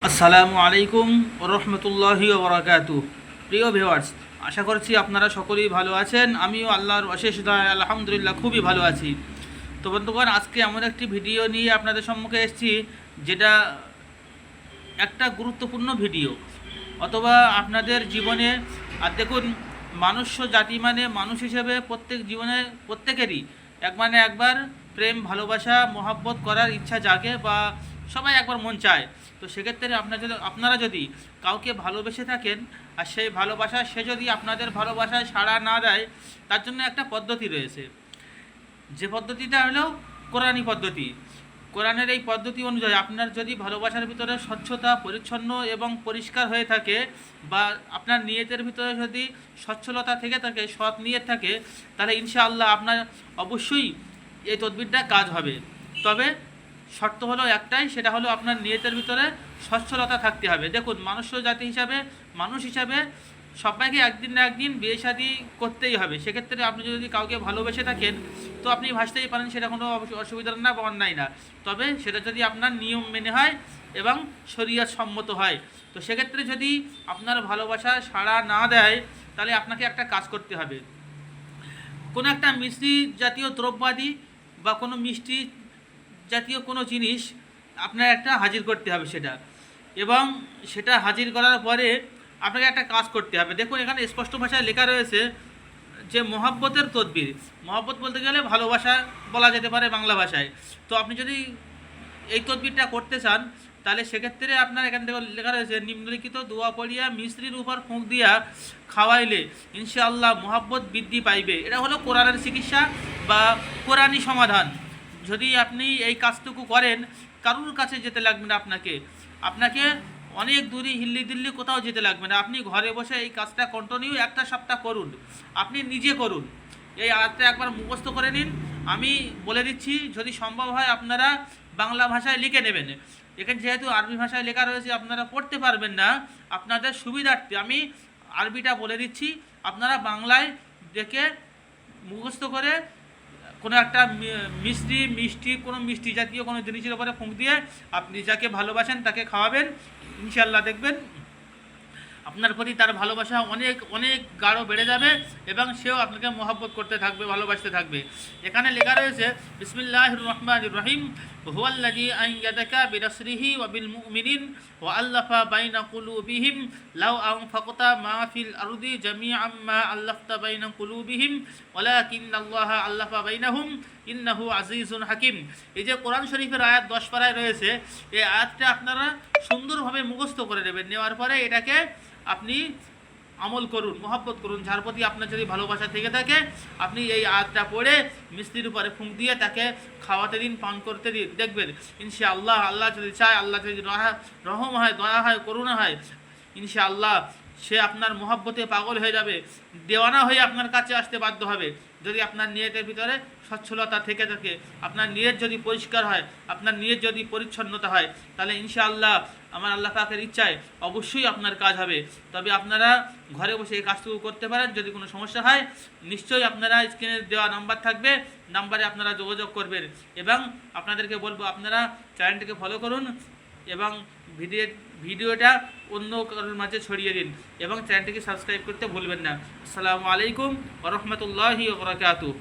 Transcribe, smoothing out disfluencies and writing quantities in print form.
আসসালামু আলাইকুম রহমতুল্লাহি ওবরাকাতু। প্রিয় ভিউয়ার্স, আশা করছি আপনারা সকলেই ভালো আছেন। আমিও আল্লাহর অশেষ দয়ায় আলহামদুলিল্লাহ খুবই ভালো আছি। তো বন্ধুগণ, আজকে এমন একটি ভিডিও নিয়ে আপনাদের সম্মুখে এসেছি যেটা একটা গুরুত্বপূর্ণ ভিডিও, অথবা আপনাদের জীবনে। আর দেখুন, মানুষ্য জাতি মানে মানুষ হিসেবে প্রত্যেক জীবনে প্রত্যেকেরই একবার প্রেম, ভালোবাসা, মহব্বত করার ইচ্ছা জাগে, বা সবাই একবার মন চায়। তো সেক্ষেত্রে আপনারা যদি কাউকে ভালোবেসে থাকেন, আর সেই ভালোবাসা সে যদি আপনাদের ভালোবাসায় সাড়া না দেয়, তার জন্য একটা পদ্ধতি রয়েছে। যে পদ্ধতিটা হলো কোরআনী পদ্ধতি। কোরআনের এই পদ্ধতি অনুযায়ী আপনার যদি ভালোবাসার ভিতরে স্বচ্ছতা, পরিচ্ছন্ন এবং পরিষ্কার হয়ে থাকে, বা আপনার নিয়তের ভিতরে যদি সচ্ছলতা থেকে থাকে, সৎ নিয়ত থাকে, তাহলে ইনশাআল্লাহ আপনার অবশ্যই এই তদবিরটা কাজ হবে। তবে শর্ত হলো একটাই, সেটা হলো আপনার নিয়তের ভিতরে সচ্ছলতা থাকতে হবে। দেখুন, মানুষ হিসাবে সবাইকে একদিন না একদিন বিয়ে শাদী করতেই হবে। সেক্ষেত্রে আপনি যদি কাউকে ভালোবেসে থাকেন, তো আপনি ভাসতেই পারেন, সেটা কোনো অসুবিধা না বা অন্যায় না। তবে সেটা যদি আপনার নিয়ম মেনে হয় এবং শরীয়ত সম্মত হয়। তো সেক্ষেত্রে যদি আপনার ভালোবাসা সাড়া না দেয়, তাহলে আপনাকে একটা কাজ করতে হবে। কোনো একটা মিষ্টি জাতীয় দ্রব্যাদি বা কোনো মিষ্টি জাতীয় কোনো জিনিস আপনার একটা হাজির করতে হবে সেটা, এবং সেটা হাজির করার পরে আপনাকে একটা কাজ করতে হবে। দেখুন, এখানে স্পষ্ট ভাষায় লেখা রয়েছে যে মহব্বতের তদবির। মহব্বত বলতে গেলে ভালোবাসা বলা যেতে পারে বাংলা ভাষায়। তো আপনি যদি এই তদবিরটা করতে চান, তাহলে সেক্ষেত্রে আপনার এখান থেকে লেখা রয়েছে, নিম্নলিখিত দোয়া পড়িয়া মিস্ত্রির উপর ফুঁক দিয়া খাওয়াইলে ইনশাআল্লাহ মহব্বত বৃদ্ধি পাইবে। এটা হলো কোরআনের চিকিৎসা বা কোরআনী সমাধান। যদি আপনি এই কাজটুকু করেন, কারুর কাছে যেতে লাগবে না, আপনাকে অনেক দূরে হিল্লি দিল্লি কোথাও যেতে লাগবে না। আপনি ঘরে বসে এই কাজটা কন্টিনিউ একটা সপ্তাহ করুন, আপনি নিজে করুন। এই আয়াতটা একবার মুখস্থ করে নিন। আমি বলে দিচ্ছি, যদি সম্ভব হয় আপনারা বাংলা ভাষায় লিখে নেবেন। এখানে যেহেতু আরবি ভাষায় লেখা রয়েছে, আপনারা পড়তে পারবেন না। আপনাদের সুবিধার্থে আমি আরবিটা বলে দিচ্ছি, আপনারা বাংলায় দেখে মুখস্থ করে কোনো একটা মিষ্টি জাতীয় কোনো জিনিসের উপরে ফুঁক দিয়ে আপনি যাকে ভালোবাসেন তাকে খাওয়াবেন। ইনশাআল্লাহ দেখবেন আপনার প্রতি তার ভালোবাসা অনেক অনেক গাঢ় বেড়ে যাবে, এবং সেও আপনাকে মহব্বত করতে থাকবে, ভালোবাসতে থাকবে। এখানে লেখা রয়েছে, বিসমিল্লাহির রহমানির রহিম, হুয়াল্লাযী আইয়াদাকা বিনাসরিহি ওয়া বিল মুমিনিন ওয়া আল্লাফা বাইনা কুলুবিহিম লাউ আনফাকতা মা ফিল আরদি জামিআম মা আল্লাফতা বাইনা কুলুবিহিম ওয়ালাকিন্নাল্লাহা আল্লাফা বাইনাহুম ইন্নাহু আজিজুন হাকিম। এই যে কোরআন শরীফের আয়াত 10 পারায় রয়েছে, এই আয়াতটা আপনারা সুন্দরভাবে মুখস্থ করে নেবেন। নেওয়ার পরে এটাকে আপনি আমল করুন, মহব্বত করুন। যার প্রতি আপনার যদি ভালোবাসা থেকে থাকে, আপনি এই আয়াতটা পড়ে মিষ্টির উপরে ফুঁক দিয়ে তাকে খাওয়াতে দিন, পান করতে দিন। দেখবেন ইনশাআল্লাহ, আল্লাহ যদি চায়, আল্লাহ যদি রহম হয়, দয়া হয়, করুণা হয়, ইনশাআল্লাহ সে আপনার মহব্বতে পাগল হয়ে যাবে, দেওয়ানা হয়ে আপনার কাছে আসতে বাধ্য হবে। যদি আপনার নিয়তের ভিতরে সচ্ছলতা থেকে থাকে, আপনার নিয়ত যদি পরিষ্কার হয়, আপনার নিয়ত যদি পরিচ্ছন্নতা হয়, তাহলে ইনশাআল্লাহ আমার আল্লাহ পাকের ইচ্ছায় অবশ্যই আপনার কাজ হবে। তবে আপনারা ঘরে বসে এই কাজটুকু করতে পারেন। যদি কোনো সমস্যা হয়, নিশ্চয়ই আপনারা স্ক্রিনে দেওয়া নাম্বার থাকবে, নাম্বারে আপনারা যোগাযোগ করবেন। এবং আপনাদেরকে বলবো, আপনারা চ্যানেলটিকে ফলো করুন এবং ভিডিওটা অন্য কারোর মাঝে ছড়িয়ে দিন, এবং চ্যানেলটিকে সাবস্ক্রাইব করতে ভুলবেন না। আসসালামু আলাইকুম ওয়া রাহমাতুল্লাহি ওয়া বারাকাতুহু।